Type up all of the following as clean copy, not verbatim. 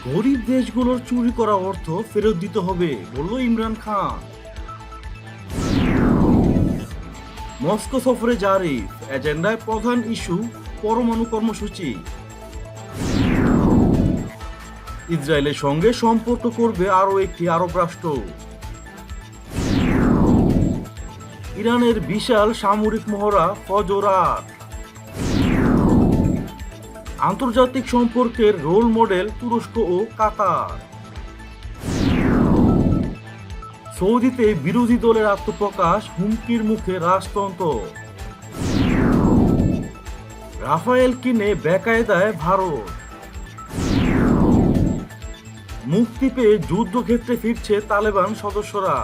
গরিব দেশগুলোর চুরি করা অর্থ ফেরত দিতে হবে, বলল ইমরান খান। মস্কো সফরে জারিফ, এজেন্ডায় প্রধান ইস্যু পরমাণু কর্মসূচি। ইসরায়েলের সঙ্গে সম্পর্ক করবে আরও একটি আরব রাষ্ট্র। ইরানের বিশাল সামরিক মহড়া ফজর ৮। আন্তর্জাতিক সম্পর্কের রোল মডেল তুরস্ক ও কাতার। সৌদিতে বিরোধী দলের আত্মপ্রকাশ, হুমকির মুখে রাজতন্ত্র। রাফায়েল কিনে বেকায়দায় ভারত। মুক্তি পেয়ে যুদ্ধক্ষেত্রে ফিরছে তালেবান সদস্যরা।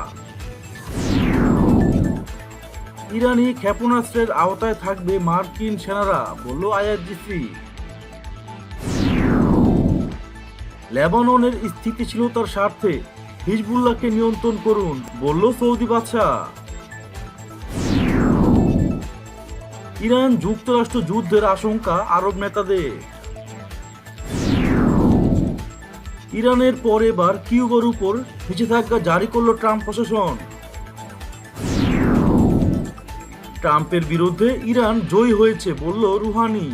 ইরানি ক্ষেপণাস্ত্রের আওতায় থাকবে মার্কিন সেনারা, বলল আইআরজিসি। লেবাননের স্থিতিশীলতার স্বার্থে হিজবুল্লাহকে নিয়ন্ত্রণ করুন, বলল সৌদি বাদশাহ। ইরান যুক্তরাষ্ট্র যুদ্ধের আশঙ্কা আরব নেতাদের। ইরানের পর এবার কিউবার উপর নিষেধাজ্ঞা জারি করল ট্রাম্প প্রশাসন। ট্রাম্পের বিরুদ্ধে ইরান জয়ী হয়েছে, বলল রুহানি।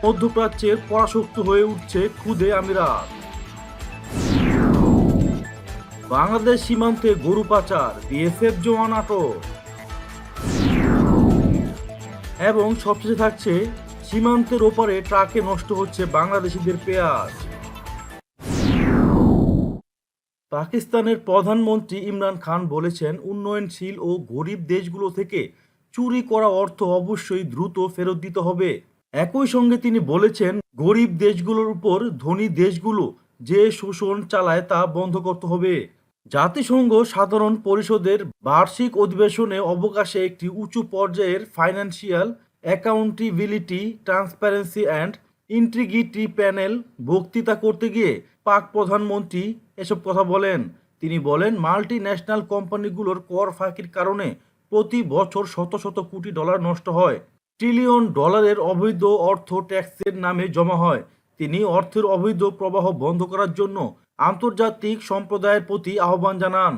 মধ্যপ্রাচ্যের পরাশক্তি হয়ে উঠছে খুদে আমিরাত। বাংলাদেশ সীমান্তে গরু পাচার, বিএসএফ জওয়ান আটক। এবং সবশেষে থাকছে সীমান্তের ওপারে ট্রাকে নষ্ট হচ্ছে বাংলাদেশিদের পেঁয়াজ। পাকিস্তানের প্রধানমন্ত্রী ইমরান খান বলেছেন, উন্নয়নশীল ও গরিব দেশগুলো থেকে চুরি করা অর্থ অবশ্যই দ্রুত ফেরত দিতে হবে। একই সঙ্গে তিনি বলেছেন, গরিব দেশগুলোর উপর ধনী দেশগুলো যে শোষণ চালায় তা বন্ধ করতে হবে। জাতিসংঘ সাধারণ পরিষদের বার্ষিক অধিবেশনে অবকাশে একটি উঁচু পর্যায়ের financial accountability, transparency and integrity panel বক্তৃতা করতে গিয়ে পাক প্রধানমন্ত্রী এসব কথা বলেন। তিনি বলেন, মাল্টি ন্যাশনাল কোম্পানিগুলোর কর ফাঁকির কারণে প্রতি বছর শত শত কোটি ডলার নষ্ট হয়। ট্রিলিয়ন ডলারের অবৈধ অর্থ ট্যাক্সের নামে জমা হয়। তিনি অর্থের অবৈধ প্রবাহ বন্ধ করার জন্য আন্তর্জাতিক সম্প্রদায়ের প্রতি আহ্বান জানান।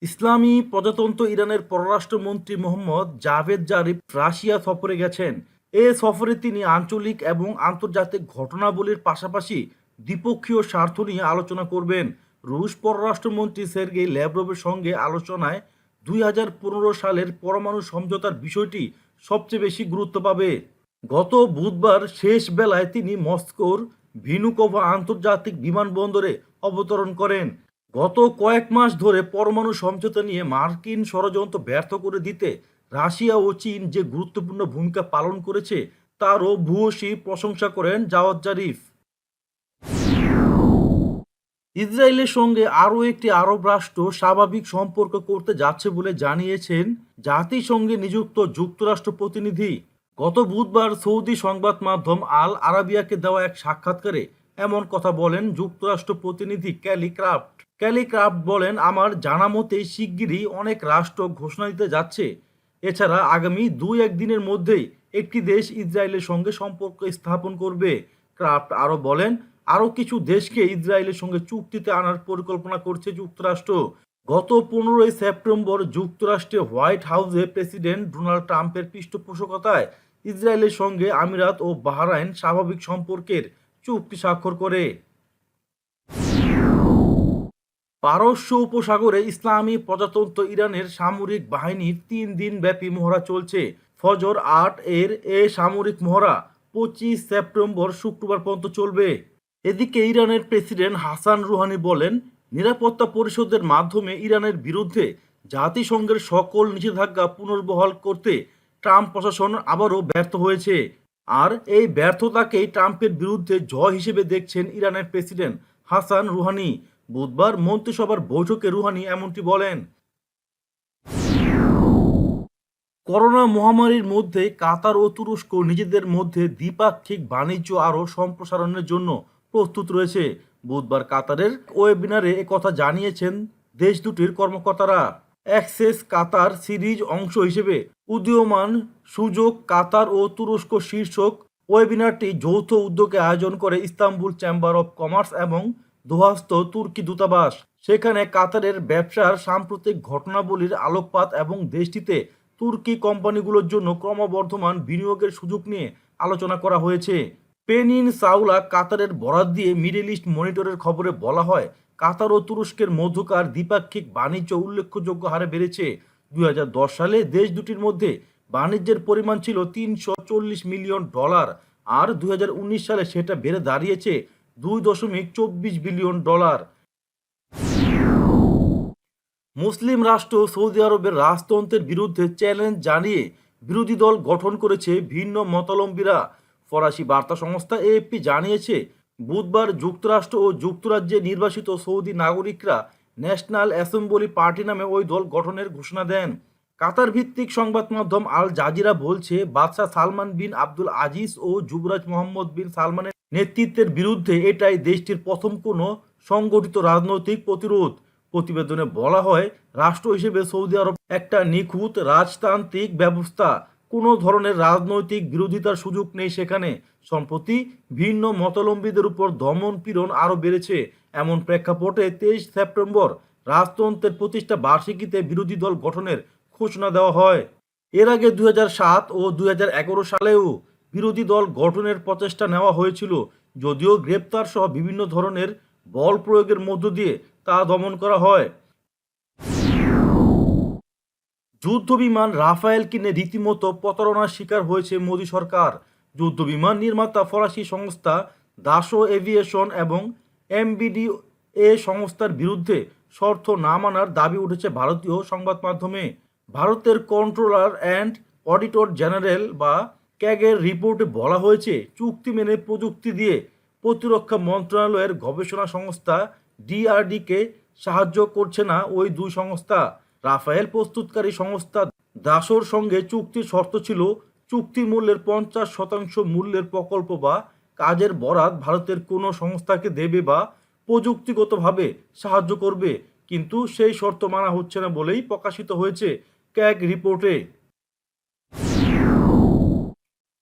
ইসলামী প্রজাতন্ত্র ইরানের পররাষ্ট্রমন্ত্রী মোহাম্মদ জাভেদ জারিফ রাশিয়া সফরে গেছেন। এ সফরে তিনি আঞ্চলিক এবং আন্তর্জাতিক ঘটনাবলীর পাশাপাশি দ্বিপক্ষীয় স্বার্থ নিয়ে আলোচনা করবেন। রুশ পররাষ্ট্রমন্ত্রী সের্গেই ল্যাভরভের সঙ্গে আলোচনায় 2015 সালের পরমাণু সমঝোতার বিষয়টি সবচেয়ে বেশি গুরুত্ব পাবে। গত বুধবার শেষ বেলায় তিনি মস্কোর ভিনুকোভা আন্তর্জাতিক বিমানবন্দরে অবতরণ করেন। গত কয়েক মাস ধরে পরমাণু সমঝোতা নিয়ে মার্কিন ষড়যন্ত্র ব্যর্থ করে দিতে রাশিয়া ও চীন যে গুরুত্বপূর্ণ ভূমিকা পালন করেছে তারও ভূয়সী প্রশংসা করেন জাওয়াদ জারিফ। ইসরায়েলের সঙ্গে আরও একটি আরব রাষ্ট্র স্বাভাবিক সম্পর্ক করতে যাচ্ছে বলে জানিয়েছেন জাতিসংঘে নিযুক্ত যুক্তরাষ্ট্র প্রতিনিধি। গত বুধবার সৌদি সংবাদ মাধ্যম আল আরাবিয়াকে দেওয়া এক সাক্ষাৎকারে এমন কথা বলেন যুক্তরাষ্ট্র প্রতিনিধি ক্যালি ক্রাফট। ক্যালি ক্রাফট বলেন, আমার জানা মতেই শিগগিরই অনেক রাষ্ট্র ঘোষণা দিতে যাচ্ছে। এছাড়া আগামী 2-1 দিনের মধ্যেই একটি দেশ ইসরায়েলের সঙ্গে সম্পর্ক স্থাপন করবে। ক্রাফট আরও বলেন, আরও কিছু দেশকে ইসরায়েলের সঙ্গে চুক্তিতে আনার পরিকল্পনা করছে যুক্তরাষ্ট্র। গত 15 সেপ্টেম্বর যুক্তরাষ্ট্রে হোয়াইট হাউসে প্রেসিডেন্ট ডোনাল্ড ট্রাম্পের পৃষ্ঠপোষকতায় ইসরায়েলের সঙ্গে আমিরাত ও বাহরাইন স্বাভাবিক সম্পর্কের চুক্তি স্বাক্ষর করে। পারস্য উপসাগরে ইসলামী প্রজাতন্ত্র ইরানের সামরিক বাহিনীর 3 দিন ব্যাপী মহড়া চলছে। ফজর ৮ এর এ সামরিক মহড়া 25 সেপ্টেম্বর শুক্রবার পর্যন্ত চলবে। এদিকে ইরানের প্রেসিডেন্ট হাসান রুহানি বলেন, নিরাপত্তা পরিষদের মাধ্যমে ইরানের বিরুদ্ধে জাতিসংঘের সকল নিষেধাজ্ঞা পুনর্বহাল করতে ট্রাম্প প্রশাসন আবারও ব্যর্থ হয়েছে। আর এই ব্যর্থতাকেই ট্রাম্পের বিরুদ্ধে জয় হিসেবে দেখছেন ইরানের প্রেসিডেন্ট হাসান রুহানি। বুধবার মন্ত্রিসভার বৈঠকে রুহানি এমনটি বলেন। করোনা মহামারীর মধ্যে কাতার ও তুরস্ক নিজেদের মধ্যে দ্বিপাক্ষিক বাণিজ্য আরও সম্প্রসারণের জন্য প্রস্তুত রয়েছে। বুধবার কাতারের ওয়েবিনারে একথা জানিয়েছেন দেশ দুটির কর্মকর্তারা। অ্যাক্সেস কাতার সিরিজ অংশ হিসেবে উদীয়মান সুযোগ কাতার ও তুরস্ক শীর্ষক ওয়েবিনারটি যৌথ উদ্যোগে আয়োজন করে ইস্তাম্বুল চেম্বার অব কমার্স এবং দোহাস্থ তুর্কি দূতাবাস। সেখানে কাতারের ব্যবসার সাম্প্রতিক ঘটনাবলীর আলোকপাত এবং দেশটিতে তুর্কি কোম্পানিগুলোর জন্য ক্রমবর্ধমান বিনিয়োগের সুযোগ নিয়ে আলোচনা করা হয়েছে। পেনিনসাউলা কাতারের বরাত দিয়ে মিডল ইস্ট মনিটরের খবরে বলা হয়, কাতার ও তুরস্কের মধ্যকার দ্বিপাক্ষিক বাণিজ্য উল্লেখযোগ্য হারে বেড়েছে। 2010 সালে দেশ দুটির মধ্যে বাণিজ্যের পরিমাণ ছিল $340 মিলিয়ন, আর 2019 সালে সেটা বেড়ে দাঁড়িয়েছে $2.24 বিলিয়ন। মুসলিম রাষ্ট্র সৌদি আরবের রাজতন্ত্রের বিরুদ্ধে চ্যালেঞ্জ জানিয়ে বিরোধী দল গঠন করেছে ভিন্ন মতাবলম্বীরা। ফরাসি বার্তা সংস্থা এএফপি জানিয়েছে, বুধবার যুক্তরাষ্ট্র ও যুক্তরাজ্যে নির্বাসিত সৌদি নাগরিকরা ন্যাশনাল অ্যাসেম্বলি পার্টি নামে ওই দল গঠনের ঘোষণা দেন। কাতার ভিত্তিক সংবাদ মাধ্যম আল জাজিরা বলছে, বাদশাহ সালমান বিন আব্দুল আজিজ ও যুবরাজ মোহাম্মদ বিন সালমানের নেতৃত্বের বিরুদ্ধে এটাই দেশটির প্রথম কোনো সংগঠিত রাজনৈতিক প্রতিরোধ। প্রতিবেদনে বলা হয়, রাষ্ট্র হিসেবে সৌদি আরব একটা নিখুঁত রাজতান্ত্রিক ব্যবস্থা, কোনো ধরনের রাজনৈতিক বিরোধিতার সুযোগ নেই সেখানে। সম্প্রতি ভিন্ন মতাবলম্বীদের উপর দমন পীড়ন আরও বেড়েছে। এমন প্রেক্ষাপটে 23 সেপ্টেম্বর রাজতন্ত্রের প্রতিষ্ঠা বার্ষিকীতে বিরোধী দল গঠনের ঘোষণা দেওয়া হয়। এর আগে 2007 ও 2011 সালেও বিরোধী দল গঠনের প্রচেষ্টা নেওয়া হয়েছিল, যদিও গ্রেপ্তার সহ বিভিন্ন ধরনের বল প্রয়োগের মধ্য দিয়ে তা দমন করা হয়। যুদ্ধবিমান রাফায়েল কিনে রীতিমতো প্রতারণার শিকার হয়েছে মোদি সরকার। যুদ্ধবিমান নির্মাতা ফরাসি সংস্থা দাসো এভিয়েশন এবং এমবিডি সংস্থার বিরুদ্ধে শর্ত না মানার দাবি উঠেছে ভারতীয় সংবাদ মাধ্যমে। ভারতের কন্ট্রোলার অ্যান্ড অডিটর জেনারেল বা ক্যাগের রিপোর্টে বলা হয়েছে, চুক্তি মেনে প্রযুক্তি দিয়ে প্রতিরক্ষা মন্ত্রণালয়ের গবেষণা সংস্থা ডিআরডিকে সাহায্য করছে না ওই দুই সংস্থা। রাফায়েল প্রস্তুতকারী সংস্থা দাসোর সঙ্গে চুক্তির শর্ত ছিল, চুক্তি মূল্যের 50% মূল্যের প্রকল্প বা কাজের বরাত ভারতের কোনো সংস্থাকে দেবে বা প্রযুক্তিগতভাবে সাহায্য করবে, কিন্তু সেই শর্ত মানা হচ্ছে না বলেই প্রকাশিত হয়েছে ক্যাগ রিপোর্টে।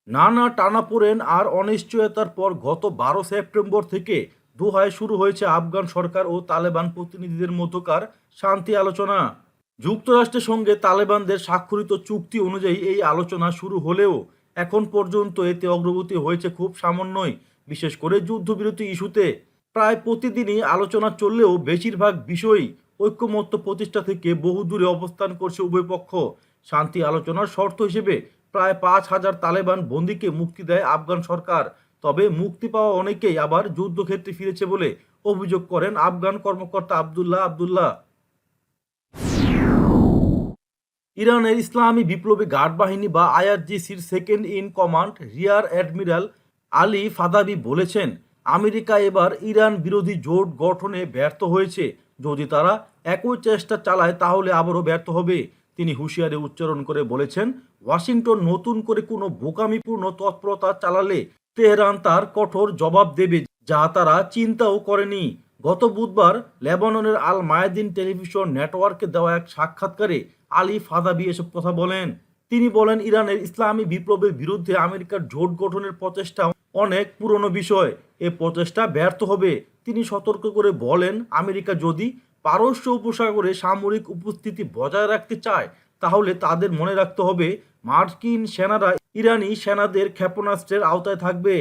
নানা টানাপোড়েন আর অনিশ্চয়তার পর গত 12 সেপ্টেম্বর থেকে দোহায় শুরু হয়েছে আফগান সরকার ও তালেবান প্রতিনিধিদের মধ্যকার শান্তি আলোচনা। যুক্তরাষ্ট্রের সঙ্গে তালেবানদের স্বাক্ষরিত চুক্তি অনুযায়ী এই আলোচনা শুরু হলেও এখন পর্যন্ত এতে অগ্রগতি হয়েছে খুব সামান্যই, বিশেষ করে যুদ্ধবিরতি ইস্যুতে। প্রায় প্রতিদিনই আলোচনা চললেও বেশিরভাগ বিষয়ই ঐক্যমত্য প্রতিষ্ঠা থেকে বহু দূরে অবস্থান করছে উভয় পক্ষ। শান্তি আলোচনার শর্ত হিসেবে প্রায় 5,000 তালেবান বন্দীকে মুক্তি দেয় আফগান সরকার। তবে মুক্তি পাওয়া অনেকেই আবার যুদ্ধক্ষেত্রে ফিরেছে বলে অভিযোগ করেন আফগান কর্মকর্তা আবদুল্লাহ। ইরানের ইসলামী বিপ্লবী গার্ড বাহিনী বা আইআরজিসির second in command rear admiral Ali Fadavi বলেছেন, আমেরিকা এবার ইরান বিরোধী জোট গঠনে ব্যর্থ হয়েছে। যদি তারা একই চেষ্টা চালায় তাহলে আবারও ব্যর্থ হবে। তিনি হুঁশিয়ারি উচ্চারণ করে বলেছেন, ওয়াশিংটন নতুন করে কোনো বোকামিপূর্ণ তৎপরতা চালালে তেহরান তার কঠোর জবাব দেবে, যা তারা চিন্তাও করেনি। গত বুধবার লেবাননের আল মায়াদিন টেলিভিশন নেটওয়ার্কে দেওয়া এক সাক্ষাৎকারে আলী ফাদাবি এসব কথা বলেন। তিনি বলেন, ইরানের ইসলামী বিপ্লবের বিরুদ্ধে আমেরিকার জোট গঠনের প্রচেষ্টা অনেক পুরনো বিষয়, এ প্রচেষ্টা ব্যর্থ হবে। তিনি সতর্ক করে বলেন, আমেরিকা যদি পারস্য উপসাগরে সামরিক উপস্থিতি বজায় রাখতে চায় তাহলে তাদের মনে রাখতে হবে মার্কিন সেনারা ইরানি সেনাদের ক্ষেপণাস্ত্রের আওতায় থাকবে।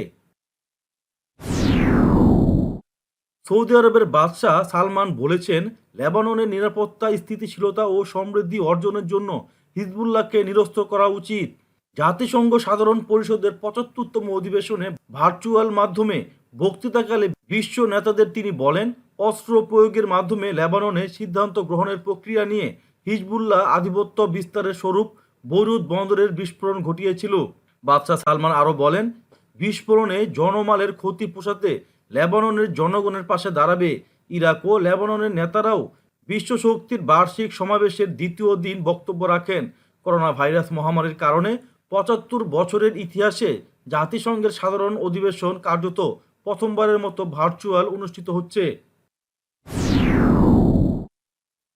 সৌদি আরবের বাদশাহ সালমান বলেছেন, লেবাননের নিরাপত্তা, স্থিতিশীলতা ও সমৃদ্ধি অর্জনের জন্য হিজবুল্লাহকে নিরস্ত করা উচিত। জাতিসংঘ সাধারণ পরিষদের 75তম অধিবেশনে ভার্চুয়াল মাধ্যমে বক্তৃতাকালে বিশ্ব নেতাদের তিনি বলেন, অস্ত্র প্রয়োগের মাধ্যমে লেবাননে সিদ্ধান্ত গ্রহণের প্রক্রিয়া নিয়ে হিজবুল্লাহ আধিপত্য বিস্তারের স্বরূপ বৈরুত বন্দরের বিস্ফোরণ ঘটিয়েছিল। বাদশাহ সালমান আরও বলেন, বিস্ফোরণে জনমালের ক্ষতি পোষাতে লেবাননের জনগণের পাশে দাঁড়াবে। ইরাক ও লেবাননের নেতারাও বিশ্ব শক্তির বার্ষিক সমাবেশের দ্বিতীয় দিন বক্তব্য রাখেন। করোনা ভাইরাস মহামারীর কারণে 75 বছরের ইতিহাসে জাতিসংঘের সাধারণ অধিবেশন কার্যত প্রথমবারের মতো ভার্চুয়াল অনুষ্ঠিত হচ্ছে।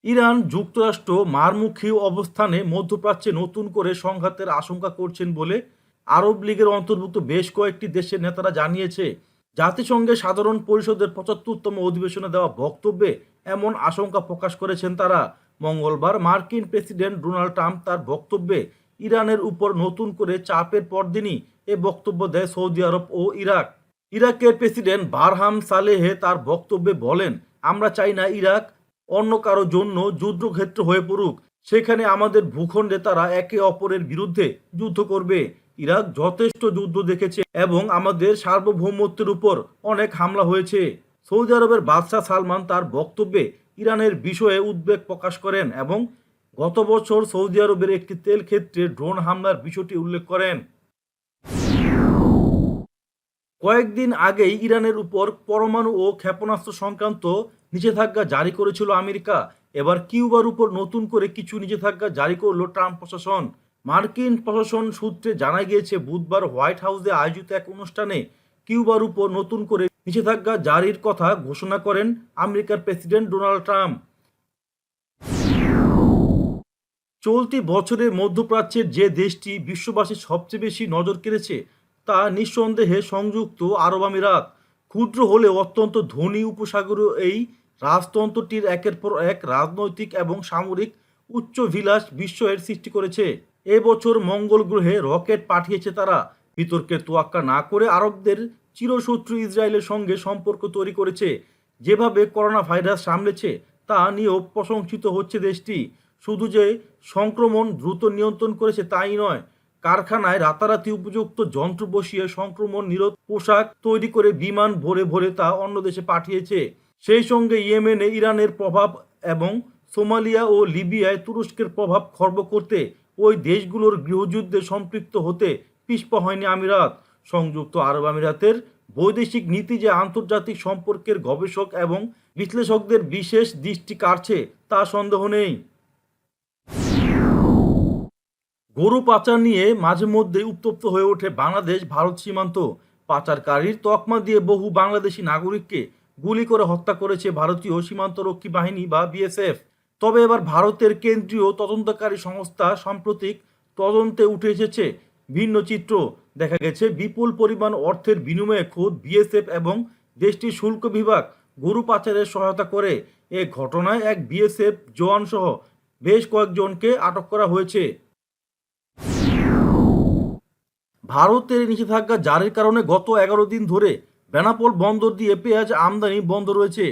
ইরান যুক্তরাষ্ট্র মারমুখী অবস্থানে মধ্যপ্রাচ্যে নতুন করে সংঘাতের আশঙ্কা করছেন বলে আরব লীগের অন্তর্ভুক্ত বেশ কয়েকটি দেশের নেতারা জানিয়েছে, জাতিসংঘের সাধারণ পরিষদের ৭৫তম অধিবেশনে দেওয়া বক্তব্যে এমন আশঙ্কা প্রকাশ করেছেন তারা। মঙ্গলবার মার্কিন প্রেসিডেন্ট ডোনাল্ড ট্রাম্প তার বক্তব্যে ইরানের উপর নতুন করে চাপের পরদিনই এ বক্তব্য দেয় সৌদি আরব ও ইরাক। ইরাকের প্রেসিডেন্ট বারহাম সালেহে তার বক্তব্যে বলেন, আমরা চাই না ইরাক অন্য কারো জন্য যুদ্ধক্ষেত্র হয়ে পড়ুক। সেখানে আমাদের ভূখণ্ডে তারা একে অপরের বিরুদ্ধে যুদ্ধ করবে। ইরাক যথেষ্ট যুদ্ধ দেখেছে এবং আমাদের সার্বভৌমত্বের উপর অনেক হামলা হয়েছে। সৌদি আরবের বাদশাহ সালমান তার বক্তব্যে ইরানের বিষয়ে উদ্বেগ প্রকাশ করেন এবং গত বছর সৌদি আরবের একটি তেল ক্ষেত্রে ড্রোন হামলার বিষয়টি উল্লেখ করেন। কয়েকদিন আগেই ইরানের উপর পরমাণু ও ক্ষেপণাস্ত্র সংক্রান্ত নিষেধাজ্ঞা জারি করেছিল আমেরিকা। এবার কিউবার উপর নতুন করে কিছু নিষেধাজ্ঞা জারি করল ট্রাম্প প্রশাসন। মার্কিন প্রশাসন সূত্রে জানা গিয়েছে, বুধবার হোয়াইট হাউসে আয়োজিত এক অনুষ্ঠানে কিউবার উপর নতুন করে নিষেধাজ্ঞা জারির কথা ঘোষণা করেন আমেরিকার প্রেসিডেন্ট ডোনাল্ড ট্রাম্প। চলতি বছরে মধ্যপ্রাচ্যের যে দেশটি বিশ্ববাসীর সবচেয়ে বেশি নজর কেড়েছে তা নিঃসন্দেহে সংযুক্ত আরব আমিরাত। ক্ষুদ্র হলেও অত্যন্ত ধনী উপসাগরীয় এই রাজতন্ত্রটির একের পর এক রাজনৈতিক এবং সামরিক উচ্চভিলাষ বিস্ময়ের সৃষ্টি করেছে। এবছর মঙ্গল গ্রহে রকেট পাঠিয়েছে তারা। বিতর্কের তোয়াক্কা না করে আরবদের চিরশত্রু ইসরায়েলের সঙ্গে সম্পর্ক তৈরি করেছে। যেভাবে করোনা ভাইরাস সামলেছে তা নিয়েও প্রশংসিত হচ্ছে দেশটি। শুধু যে সংক্রমণ দ্রুত নিয়ন্ত্রণ করেছে তাই নয়, কারখানায় রাতারাতি উপযুক্ত যন্ত্র বসিয়ে সংক্রমণ নিরোধ পোশাক তৈরি করে বিমান ভরে ভরে তা অন্য দেশে পাঠিয়েছে। সেই সঙ্গে ইয়েমেনে ইরানের প্রভাব এবং সোমালিয়া ও লিবিয়ায় তুরস্কের প্রভাব খর্ব করতে ওই দেশগুলোর গৃহযুদ্ধে সম্পৃক্ত হতে পিছপা হয়নি আমিরাত। সংযুক্ত আরব আমিরাতের বৈদেশিক নীতি যে আন্তর্জাতিক সম্পর্কের গবেষক এবং বিশ্লেষকদের বিশেষ দৃষ্টি কাড়ছে তা সন্দেহ নেই। গরু পাচার নিয়ে মাঝে মধ্যেই উত্তপ্ত হয়ে ওঠে বাংলাদেশ ভারত সীমান্ত। পাচারকারীর তকমা দিয়ে বহু বাংলাদেশি নাগরিককে গুলি করে হত্যা করেছে ভারতীয় সীমান্তরক্ষী বাহিনী বা বিএসএফ। তবে এবার ভারতের কেন্দ্রীয় তদন্তকারী সংস্থা সাম্প্রতিক তদন্তে উঠে এসেছে ভিন্ন চিত্র। দেখা গেছে বিপুল পরিমাণ অর্থের বিনিময়ে খোদ বিএসএফ এবং দেশটির শুল্ক বিভাগ গরু পাচারের সহায়তা করে। এ ঘটনায় এক বিএসএফ জওয়ান সহ বেশ কয়েকজনকে আটক করা হয়েছে। ভারতের নিষেধাজ্ঞা জারির কারণে গত 11 দিন ধরে বেনাপোল বন্দর দিয়ে পেঁয়াজ আমদানি বন্ধ রয়েছে।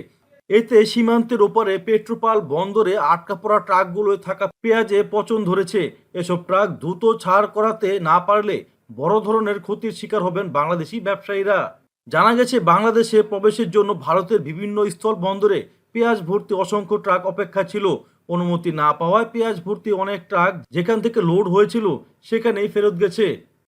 এতে সীমান্তের ওপারে পেট্রোপাল বন্দরে আটকা পড়া ট্রাকগুলোয় থাকা পেঁয়াজে পচন ধরেছে। এসব ট্রাক দ্রুত ছাড় করাতে না পারলে বড় ধরনের ক্ষতির শিকার হবেন বাংলাদেশি ব্যবসায়ীরা। জানা গেছে, বাংলাদেশে প্রবেশের জন্য ভারতের বিভিন্ন স্থল বন্দরে পেঁয়াজ ভর্তি অসংখ্য ট্রাক অপেক্ষা ছিল। অনুমতি না পাওয়ায় পেঁয়াজ ভর্তি অনেক ট্রাক যেখান থেকে লোড হয়েছিল সেখানেই ফেরত গেছে।